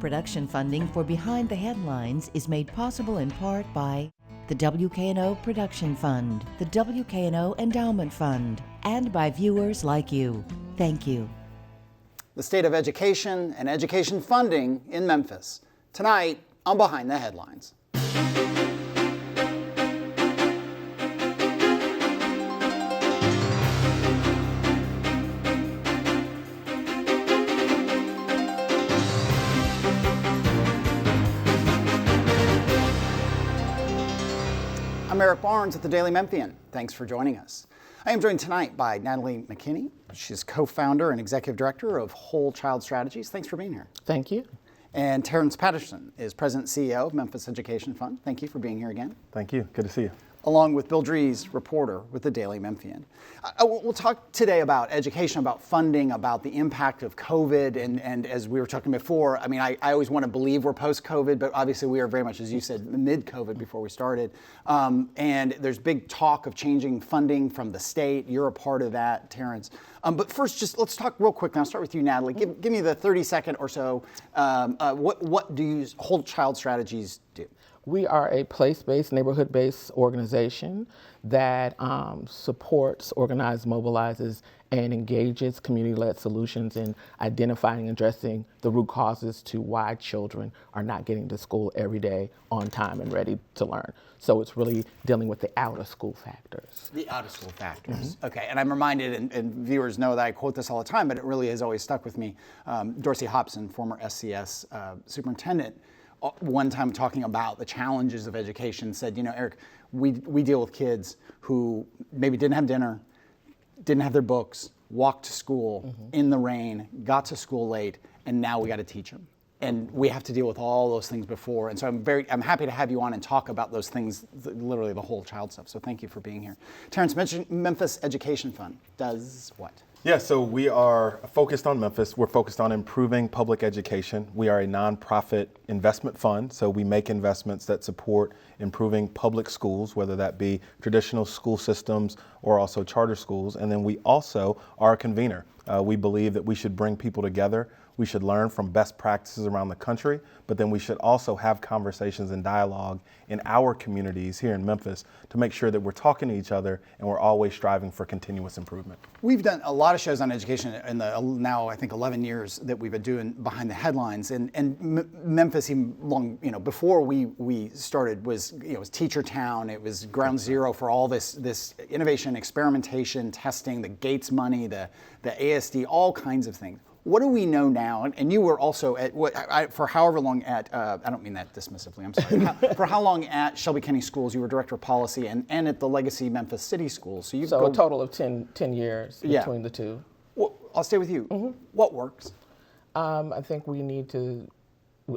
Production funding for Behind the Headlines is made possible in part by the WKNO Production Fund, the WKNO Endowment Fund, and by viewers like you. Thank you. The state of education and education funding in Memphis. Tonight on Behind the Headlines. I'm Eric Barnes at the Daily Memphian. Thanks for joining us. I am joined tonight by Natalie McKinney. She's co-founder and executive director of Whole Child Strategies. Thanks for being here. Thank you. And Terrence Patterson is president and CEO of Memphis Education Fund. Thank you for being here again. Thank you. Good to see you. Along with Bill Dries, reporter with the Daily Memphian. We'll talk today about education, about funding, about the impact of COVID, and as we were talking before, I mean, I always want to believe we're post-COVID, but obviously we are very much, as you said, mid-COVID before we started. And there's big talk of changing funding from the state. You're a part of that, Terrence. But first, just let's talk real quick. I'll start with you, Natalie. Give me the 30-second or so. What do Whole Child Strategies do? We are a place-based, neighborhood-based organization that supports, organizes, mobilizes, and engages community-led solutions in identifying and addressing the root causes to why children are not getting to school every day on time and ready to learn. So it's really dealing with the out-of-school factors. The out-of-school factors. Mm-hmm. Okay, and I'm reminded, and viewers know that I quote this all the time, but it really has always stuck with me. Dorsey Hobson, former SCS superintendent, one time talking about the challenges of education, said, you know, Eric, we deal with kids who maybe didn't have dinner, didn't have their books, walked to school in the rain, got to school late, and now we got to teach them. And we have to deal with all those things before. And so I'm happy to have you on and talk about those things, literally the whole child stuff. So thank you for being here. Terrence mentioned Memphis Education Fund does what? Yeah, so we are focused on Memphis. We're focused on improving public education. We are a nonprofit investment fund, so we make investments that support improving public schools, whether that be traditional school systems or also charter schools. And then we also are a convener. We believe that we should bring people together. We should learn from best practices around the country, but then we should also have conversations and dialogue in our communities here in Memphis to make sure that we're talking to each other and we're always striving for continuous improvement. We've done a lot of shows on education in the now I think 11 years that we've been doing Behind the Headlines, and Memphis, even long, you know, before we started, was, you know, was teacher town. It was ground zero for all this innovation, experimentation, testing, the Gates money, the ASD, all kinds of things. What do we know now? And you were also at, for however long at, I don't mean that dismissively, I'm sorry, for how long at Shelby County Schools? You were director of policy and at the Legacy Memphis City Schools. So a total of 10 years between the two. Well, I'll stay with you. Mm-hmm. What works? I think we need to,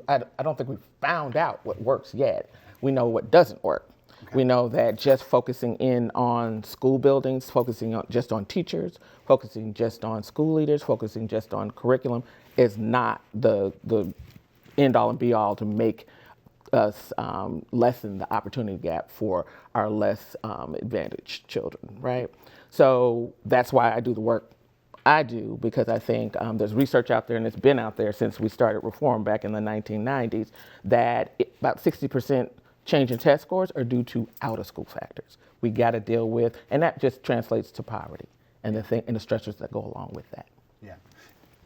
I don't think we've found out what works yet. We know what doesn't work. Okay. We know that just focusing in on school buildings, focusing just on teachers, focusing just on school leaders, focusing just on curriculum is not the end all and be all to make us lessen the opportunity gap for our less advantaged children, right? So that's why I do the work I do, because I think there's research out there, and it's been out there since we started reform back in the 1990s, that about 60% change in test scores are due to out-of-school factors. We got to deal with, and that just translates to poverty and the stressors that go along with that. Yeah.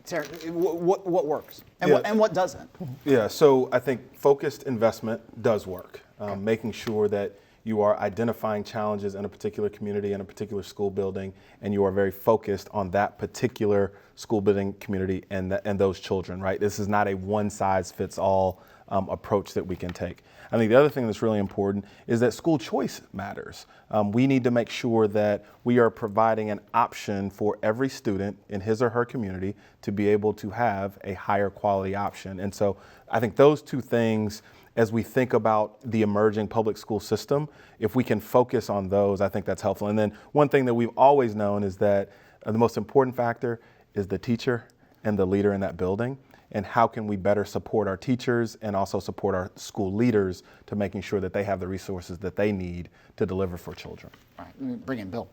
Sarah, what works and what doesn't? Yeah. So I think focused investment does work. Making sure that you are identifying challenges in a particular community, in a particular school building, and you are very focused on that particular school building community and those children. Right. This is not a one-size-fits-all approach that we can take. I think the other thing that's really important is that school choice matters. We need to make sure that we are providing an option for every student in his or her community to be able to have a higher quality option. And so I think those two things, as we think about the emerging public school system, if we can focus on those, I think that's helpful. And then one thing that we've always known is that the most important factor is the teacher and the leader in that building. And how can we better support our teachers and also support our school leaders to making sure that they have the resources that they need to deliver for children. All right, bring in Bill.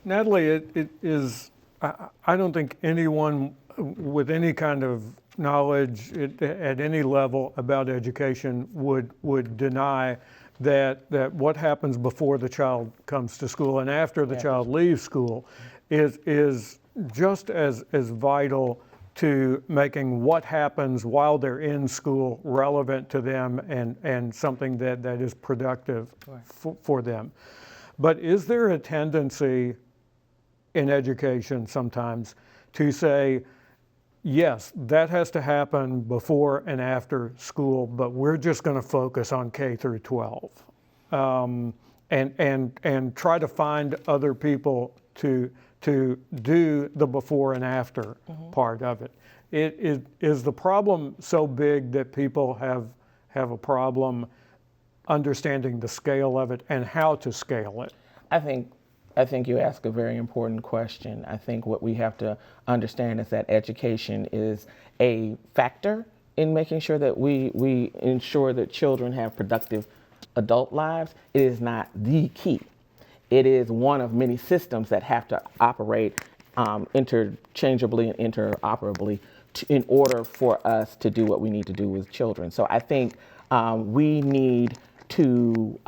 Natalie, it is, I don't think anyone with any kind of knowledge at any level about education would deny that what happens before the child comes to school and after the child leaves school is just as vital to making what happens while they're in school relevant to them and something that is productive for them. But is there a tendency in education sometimes to say, yes, that has to happen before and after school, but we're just going to focus on K through 12, and try to find other people to do the before and after part of it. Is the problem so big that people have a problem understanding the scale of it and how to scale it? I think you ask a very important question. I think what we have to understand is that education is a factor in making sure that we ensure that children have productive adult lives. It is not the key. It is one of many systems that have to operate interchangeably and interoperably in order for us to do what we need to do with children. So I think we need to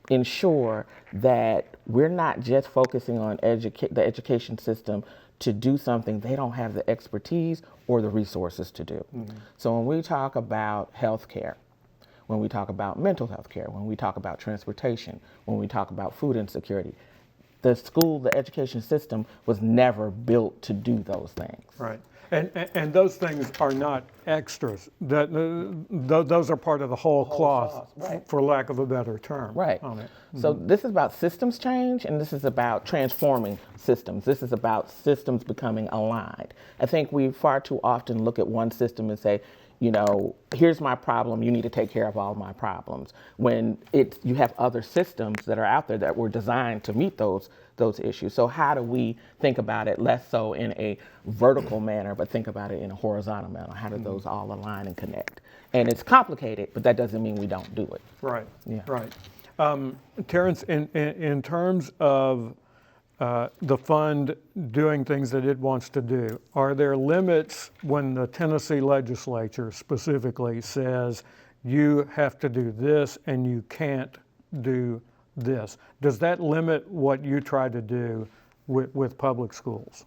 ensure that we're not just focusing on the education system to do something they don't have the expertise or the resources to do. So when we talk about healthcare, when we talk about mental health care, when we talk about transportation, when we talk about food insecurity, the education system was never built to do those things. Right. And those things are not extras. Those are part of the whole cloth, right. for lack of a better term. Right. On it. So this is about systems change, and this is about transforming systems. This is about systems becoming aligned. I think we far too often look at one system and say, you know, here's my problem, you need to take care of all my problems. When you have other systems that are out there that were designed to meet those issues. So how do we think about it less so in a vertical manner, but think about it in a horizontal manner? How do those all align and connect? And it's complicated, but that doesn't mean we don't do it. Right. Yeah. Right. Terrence, in terms of the fund doing things that it wants to do, are there limits when the Tennessee legislature specifically says you have to do this and you can't do this? Does that limit what you try to do with public schools?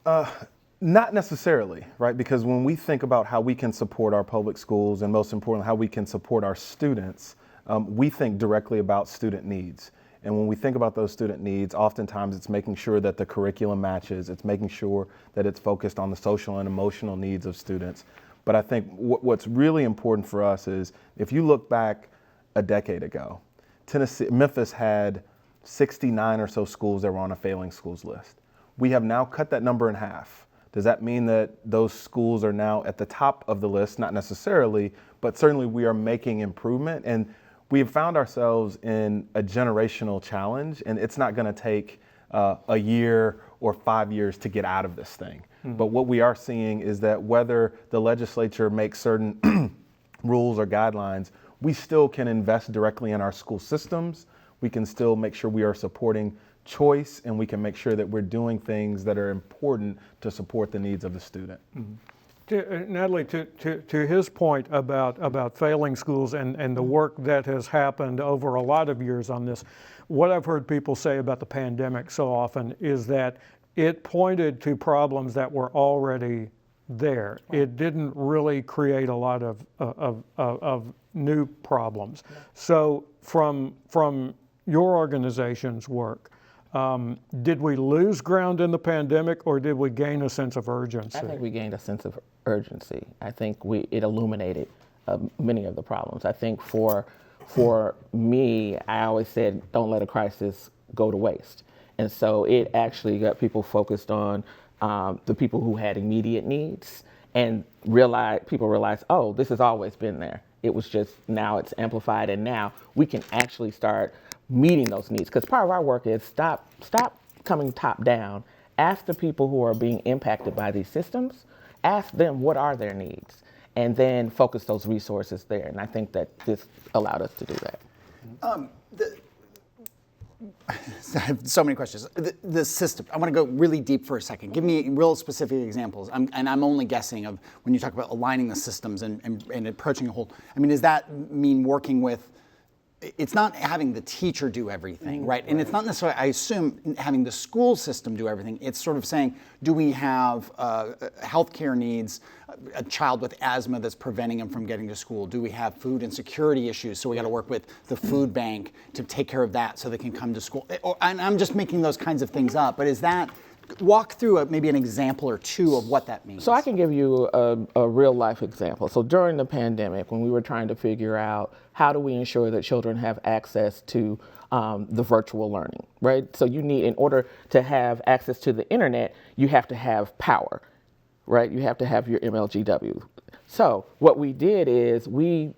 Not necessarily, right? Because when we think about how we can support our public schools, and most importantly, how we can support our students, we think directly about student needs. And when we think about those student needs, oftentimes it's making sure that the curriculum matches, it's making sure that it's focused on the social and emotional needs of students. But I think what's really important for us is, if you look back a decade ago, Memphis had 69 or so schools that were on a failing schools list. We have now cut that number in half. Does that mean that those schools are now at the top of the list? Not necessarily, but certainly we are making improvement. And we have found ourselves in a generational challenge, and it's not going to take a year or 5 years to get out of this thing. But what we are seeing is that whether the legislature makes certain rules or guidelines, we still can invest directly in our school systems. We can still make sure we are supporting choice, and we can make sure that we're doing things that are important to support the needs of the student. Natalie, to his point about failing schools and the work that has happened over a lot of years on this, what I've heard people say about the pandemic so often is that it pointed to problems that were already there. It didn't really create a lot of new problems. So from your organization's work, did we lose ground in the pandemic, or did we gain a sense of urgency? I think we gained a sense of urgency. I think it illuminated many of the problems. I think for me, I always said, don't let a crisis go to waste. And so it actually got people focused on the people who had immediate needs, and people realized, oh, this has always been there. It was just now it's amplified, and now we can actually start meeting those needs. Because part of our work is stop coming top down. Ask the people who are being impacted by these systems, ask them what are their needs, and then focus those resources there. And I think that this allowed us to do that. I have so many questions. The system, I want to go really deep for a second. Give me real specific examples. I'm only guessing of when you talk about aligning the systems and approaching a whole, I mean, does that mean working with, it's not having the teacher do everything, right? And it's not necessarily, I assume, having the school system do everything. It's sort of saying, do we have healthcare needs, a child with asthma that's preventing him from getting to school? Do we have food insecurity issues? So we got to work with the food bank to take care of that so they can come to school. And I'm just making those kinds of things up, but is that, walk through maybe an example or two of what that means. So I can give you a real life example. So during the pandemic, when we were trying to figure out how do we ensure that children have access to the virtual learning, right? So you need, in order to have access to the internet, you have to have power, right? You have to have your MLGW. So what we did is we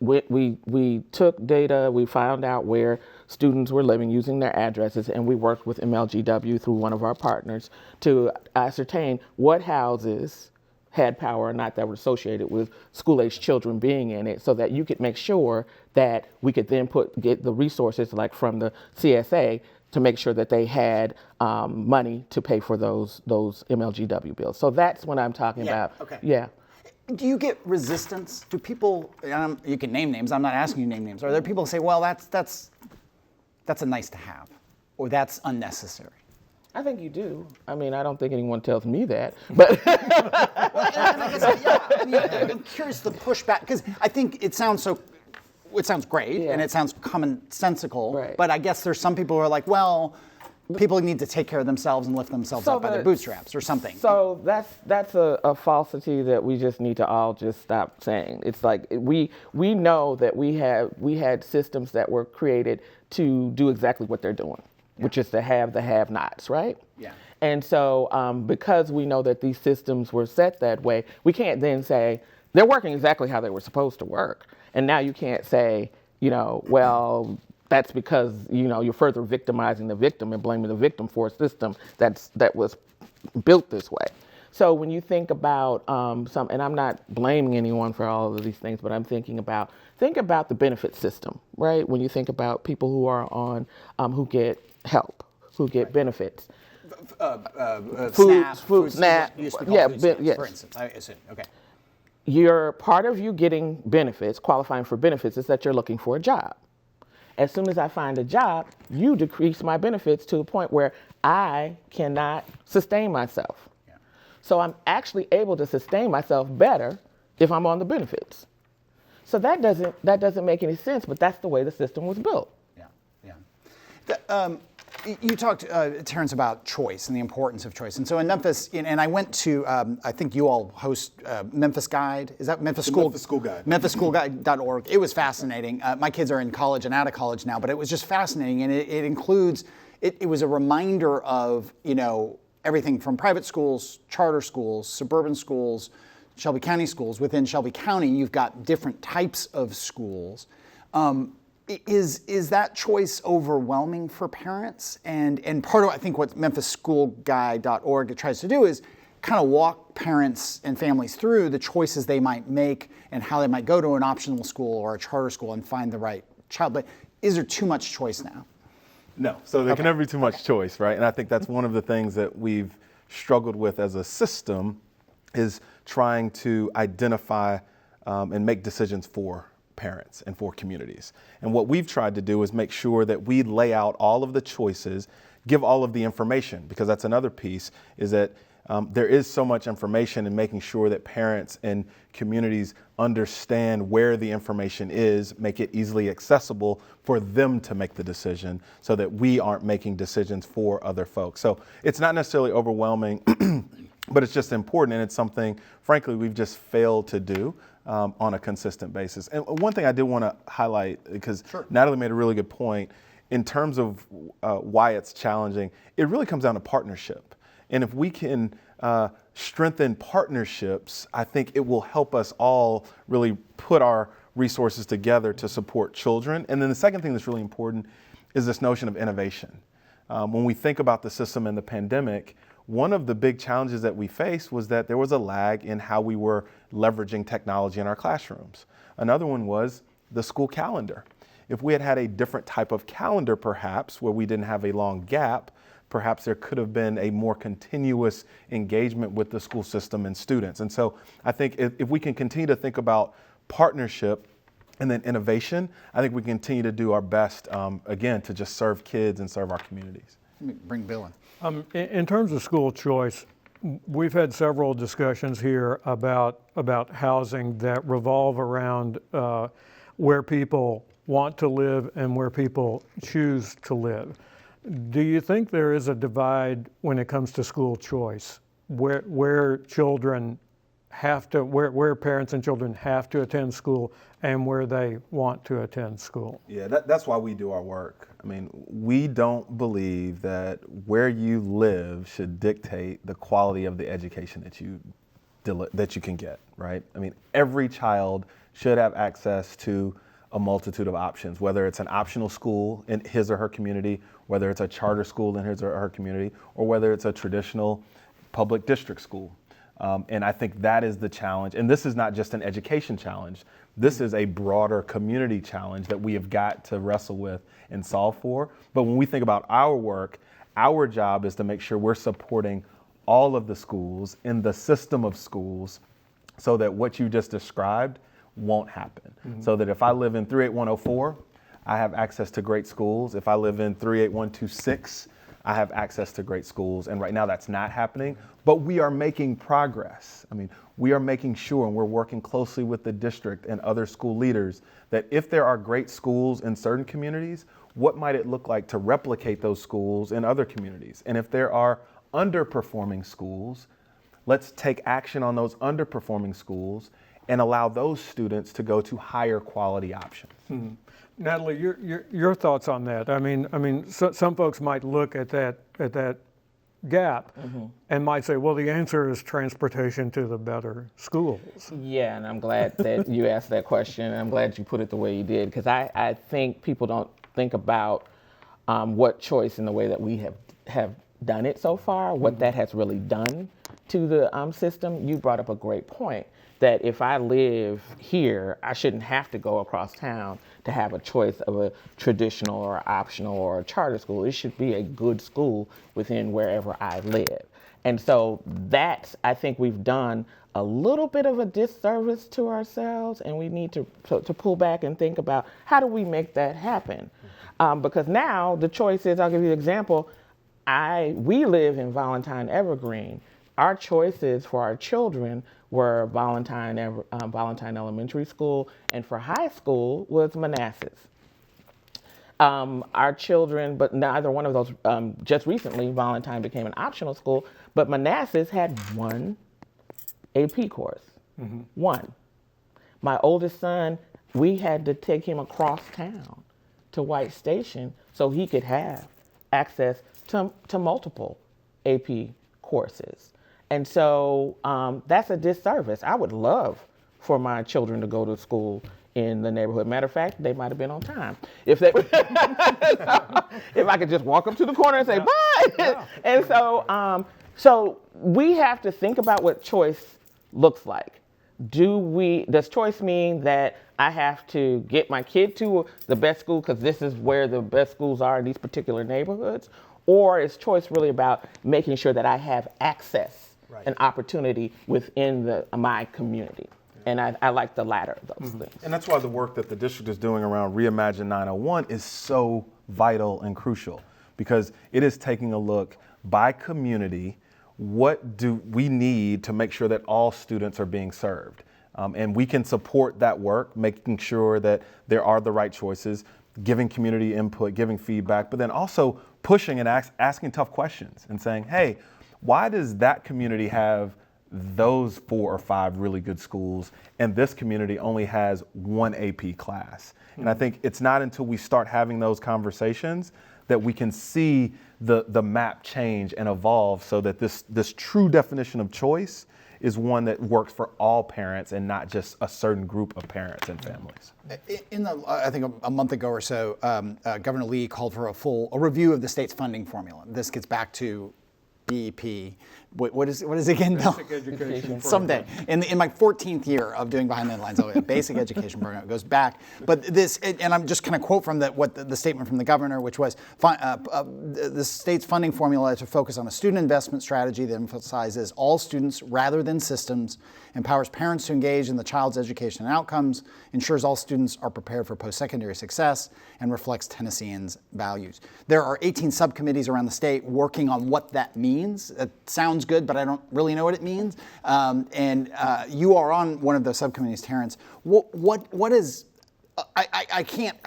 took data, we found out where students were living using their addresses, and we worked with MLGW through one of our partners to ascertain what houses had power or not that were associated with school-aged children being in it, so that you could make sure that we could then get the resources like from the CSA to make sure that they had money to pay for those MLGW bills. So that's what I'm talking about. Okay. Yeah. Do you get resistance? Do people, you can name names, I'm not asking you to name names. Are there people who say, well, that's a nice to have, or that's unnecessary? I think you do. I mean, I don't think anyone tells me that, but. I'm curious the pushback, because I think it sounds great, and it sounds commonsensical, Right. but I guess there's some people who are like, well, people need to take care of themselves and lift themselves up by their bootstraps or something. So that's a falsity that we just need to all just stop saying. It's like we know that we had systems that were created to do exactly what they're doing, which is to have the have-nots, right? Yeah. And so because we know that these systems were set that way, we can't then say they're working exactly how they were supposed to work. And now you can't say, well, that's because, you're further victimizing the victim and blaming the victim for a system that was built this way. So when you think about and I'm not blaming anyone for all of these things, but I'm think about the benefit system, right? When you think about people who are on, who get help, who get benefits. Food, SNAP, yes. For instance, I assume, okay. Part of you getting benefits, qualifying for benefits, is that you're looking for a job. As soon as I find a job, you decrease my benefits to the point where I cannot sustain myself. Yeah. So I'm actually able to sustain myself better if I'm on the benefits. So that doesn't make any sense, but that's the way the system was built. Yeah. You talked, Terrence, about choice and the importance of choice. And so in Memphis, and I went to, I think you all host Memphis Guide. Is that Memphis School? Memphis School Guide. MemphisSchoolGuide.org. It was fascinating. My kids are in college and out of college now, but it was just fascinating. And it includes, it was a reminder of, everything from private schools, charter schools, suburban schools, Shelby County schools. Within Shelby County, you've got different types of schools. Is that choice overwhelming for parents? And part of, I think, what MemphisSchoolGuide.org tries to do is kind of walk parents and families through the choices they might make and how they might go to an optional school or a charter school and find the right child. But is there too much choice now? No, so there can never be too much choice, right? And I think that's one of the things that we've struggled with as a system is trying to identify and make decisions for parents and for communities. And what we've tried to do is make sure that we lay out all of the choices, give all of the information, because that's another piece, is that there is so much information, and making sure that parents and communities understand where the information is, make it easily accessible for them to make the decision so that we aren't making decisions for other folks. So it's not necessarily overwhelming, but it's just important, and it's something, frankly, we've just failed to do on a consistent basis. And one thing I did want to highlight, because Natalie made a really good point, in terms of why it's challenging, it really comes down to partnership. And if we can strengthen partnerships, I think it will help us all really put our resources together to support children. And then the second thing that's really important is this notion of innovation. When we think about the system and the pandemic, one of the big challenges that we faced was that there was a lag in how we were leveraging technology in our classrooms. Another one was the school calendar. if we had had a different type of calendar, perhaps, where we didn't have a long gap, perhaps there could have been a more continuous engagement with the school system and students. And so I think if we can continue to think about partnership and then innovation, I think we can continue to do our best, again, to just serve kids and serve our communities. Let me bring Bill in. In terms of school choice, we've had several discussions here about housing that revolve around where people want to live and where people choose to live. Do you think there is a divide when it comes to school choice, where children have to, where parents and children have to attend school and where they want to attend school? Yeah, that's why we do our work. I mean, we don't believe that where you live should dictate the quality of the education that you can get, right? I mean, every child should have access to a multitude of options, whether it's an optional school in his or her community, whether it's a charter school in his or her community, or whether it's a traditional public district school. And I think that is the challenge. And this is not just an education challenge. This is a broader community challenge that we have got to wrestle with and solve for. But when we think about our work, our job is to make sure we're supporting all of the schools in the system of schools so that what you just described won't happen. So that if I live in 38104, I have access to great schools. If I live in 38126, I have access to great schools. And right now that's not happening, but we are making progress. I mean, we are making sure, and we're working closely with the district and other school leaders, that if there are great schools in certain communities, what might it look like to replicate those schools in other communities? And if there are underperforming schools, let's take action on those underperforming schools and allow those students to go to higher quality options. Natalie, your thoughts on that? I mean, some folks might look at that gap and might say, well, the answer is transportation to the better schools. Yeah, and I'm glad that you asked that question, and I'm glad you put it the way you did, because I think people don't think about what choice in the way that we have done it so far, what that has really done to the system. You brought up a great point, that if I live here, I shouldn't have to go across town to have a choice of a traditional or optional or a charter school. It should be a good school within wherever I live. And so that's, I think we've done a little bit of a disservice to ourselves, and we need to pull back and think about how do we make that happen? Because now the choice is, I'll give you an example, we live in Valentine Evergreen. Our choices for our children were Valentine Elementary School, and for high school was Manassas. Our children, but neither one of those, just recently Valentine became an optional school, but Manassas had one AP course, one. My oldest son, we had to take him across town to White Station so he could have access to multiple AP courses. And so that's a disservice. I would love for my children to go to school in the neighborhood. Matter of fact, they might have been on time. If I could just walk up to the corner and say, bye. Yeah. And so we have to think about what choice looks like. Does choice mean that I have to get my kid to the best school because this is where the best schools are in these particular neighborhoods? Or is choice really about making sure that I have access and opportunity within my community? And I like the latter of those things. And that's why the work that the district is doing around Reimagine 901 is so vital and crucial, because it is taking a look by community, what do we need to make sure that all students are being served? And we can support that work, making sure that there are the right choices, giving community input, giving feedback, but then also pushing and asking tough questions and saying, hey, why does that community have those 4 or 5 really good schools and this community only has one AP class? And I think it's not until we start having those conversations that we can see the map change and evolve so that this true definition of choice is one that works for all parents and not just a certain group of parents and families. I think a month ago or so, Governor Lee called for a review of the state's funding formula. This gets back to BEP. What is it again? Basic education program. Someday, in my 14th year of doing Behind the Headlines, I'll get a basic education program. It goes back, but this, and I'm just going to quote from the statement from the governor, which was, the state's funding formula to focus on a student investment strategy that emphasizes all students rather than systems, empowers parents to engage in the child's education and outcomes, ensures all students are prepared for post-secondary success, and reflects Tennesseans' values. There are 18 subcommittees around the state working on what that means. It sounds good, but I don't really know what it means. You are on one of those subcommittees, Terrence. What is? I can't.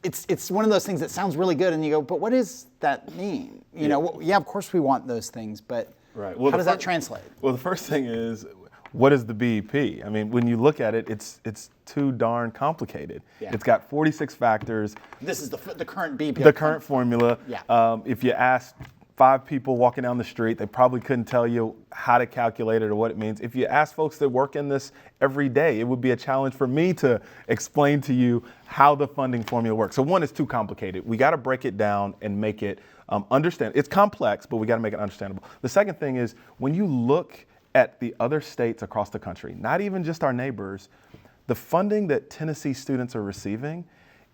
It's one of those things that sounds really good, and you go, but what does that mean? You know, yeah, of course we want those things, but Right. how does that translate? Well, the first thing is, what is the BEP? I mean, when you look at it, it's too darn complicated. Yeah. It's got 46 factors. This is the current BEP. The current formula. Yeah. If you asked 5 people walking down the street, they probably couldn't tell you how to calculate it or what it means. If you ask folks that work in this every day, it would be a challenge for me to explain to you how the funding formula works. So one, it's too complicated. We got to break it down and make it understand. It's complex, but we got to make it understandable. The second thing is, when you look at the other states across the country, not even just our neighbors, the funding that Tennessee students are receiving,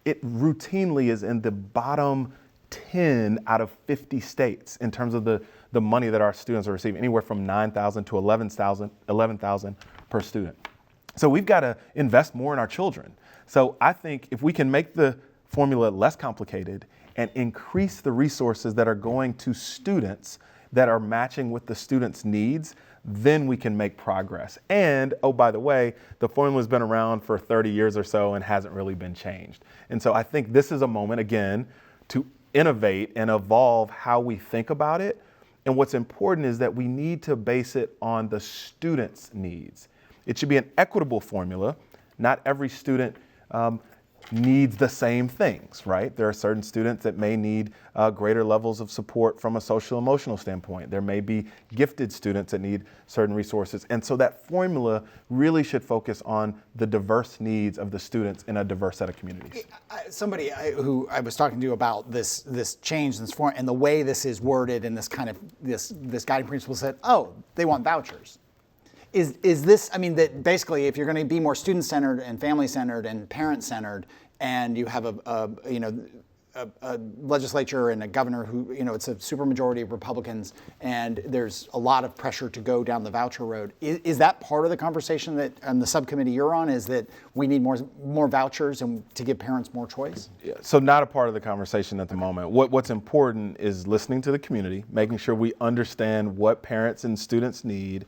it routinely is in the bottom 10 out of 50 states in terms of the money that our students are receiving, anywhere from $9,000 to $11,000 per student. So we've got to invest more in our children. So I think if we can make the formula less complicated and increase the resources that are going to students that are matching with the students' needs, then we can make progress. And, oh, by the way, the formula's been around for 30 years or so and hasn't really been changed. And so I think this is a moment, again, to innovate and evolve how we think about it. And what's important is that we need to base it on the student's needs. It should be an equitable formula. Not every student needs the same things, right? There are certain students that may need greater levels of support from a social emotional standpoint. There may be gifted students that need certain resources. And so that formula really should focus on the diverse needs of the students in a diverse set of communities. Somebody who I was talking to about this change, this form, and the way this is worded, and this kind of this guiding principle said, oh, they want vouchers. Is this, I mean, that basically if you're going to be more student-centered and family-centered and parent-centered, and you have a legislature and a governor who, it's a supermajority of Republicans, and there's a lot of pressure to go down the voucher road. Is that part of the conversation that on the subcommittee you're on, is that we need more vouchers and to give parents more choice? Yeah, so not a part of the conversation at the moment. What's important is listening to the community, making sure we understand what parents and students need.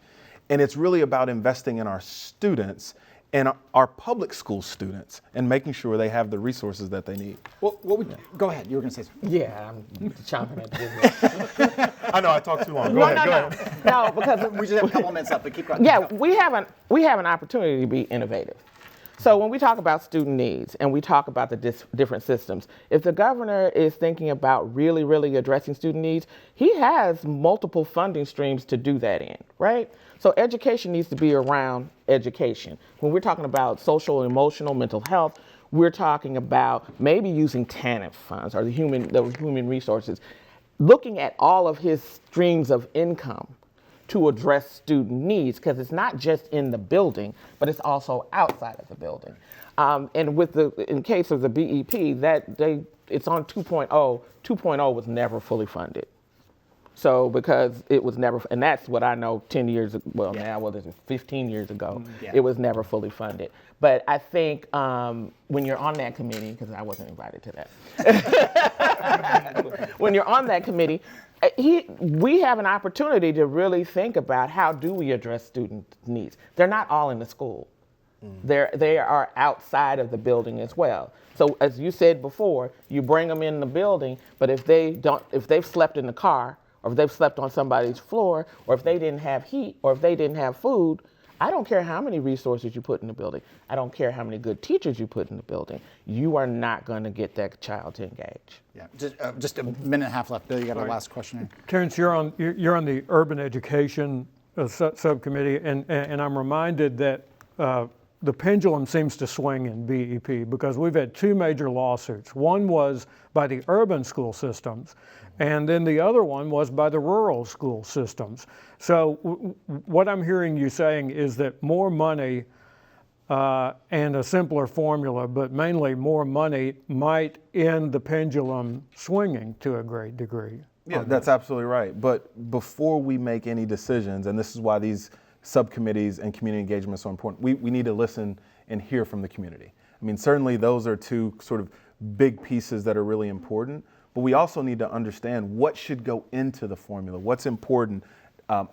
And it's really about investing in our students and our public school students and making sure they have the resources that they need. Well, go ahead. You were going to say something. Yeah, I'm chomping at the bit. I know I talked too long. Go ahead. No, because We just have a couple minutes left, but keep going. yeah, we have an opportunity to be innovative. So when we talk about student needs and we talk about the different systems, if the governor is thinking about really, really addressing student needs, he has multiple funding streams to do that in, right? So education needs to be around education. When we're talking about social, emotional, mental health, we're talking about maybe using TANF funds or the human resources, looking at all of his streams of income to address student needs, because it's not just in the building, but it's also outside of the building. And in case of the BEP, it's on 2.0. 2.0 was never fully funded. So because it was never, and that's what I know 10 years, well Yeah. now, well, this is 15 years ago, Yeah. it was never fully funded. But I think when you're on that committee, because I wasn't invited to that, when you're on that committee, we have an opportunity to really think about how do we address student needs. They're not all in the school. They are outside of the building as well. So as you said before, you bring them in the building, but if they've slept in the car, or if they've slept on somebody's floor, or if they didn't have heat, or if they didn't have food, I don't care how many resources you put in the building. I don't care how many good teachers you put in the building. You are not going to get that child to engage. Yeah, just a minute and a half left. Bill, you got a last question here. Terrence, you're on the urban education subcommittee, and I'm reminded that the pendulum seems to swing in BEP because we've had two major lawsuits. One was by the urban school systems, and then the other one was by the rural school systems. So what I'm hearing you saying is that more money and a simpler formula, but mainly more money, might end the pendulum swinging to a great degree. Yeah, that's absolutely right. But before we make any decisions, and this is why these subcommittees and community engagement are so important, we need to listen and hear from the community. I mean, certainly those are two sort of big pieces that are really important, but we also need to understand what should go into the formula, what's important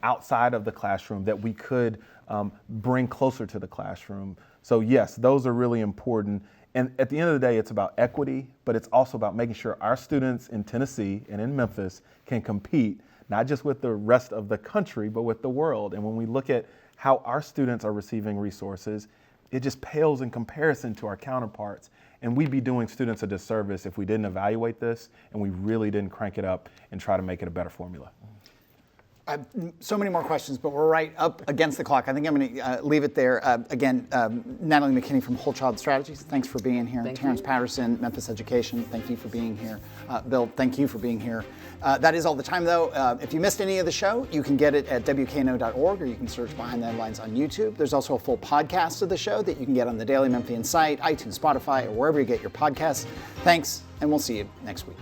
outside of the classroom that we could bring closer to the classroom. So yes, those are really important. And at the end of the day, it's about equity, but it's also about making sure our students in Tennessee and in Memphis can compete, not just with the rest of the country, but with the world. And when we look at how our students are receiving resources, it just pales in comparison to our counterparts. And we'd be doing students a disservice if we didn't evaluate this and we really didn't crank it up and try to make it a better formula. I have so many more questions, but we're right up against the clock. I think I'm going to leave it there. Again, Natalie McKinney from Whole Child Strategies, thanks for being here. Terrence Patterson, Memphis Education, thank you for being here. Bill, thank you for being here. That is all the time, though. If you missed any of the show, you can get it at WKNO.org, or you can search Behind the Headlines on YouTube. There's also a full podcast of the show that you can get on the Daily Memphian site, iTunes, Spotify, or wherever you get your podcasts. Thanks, and we'll see you next week.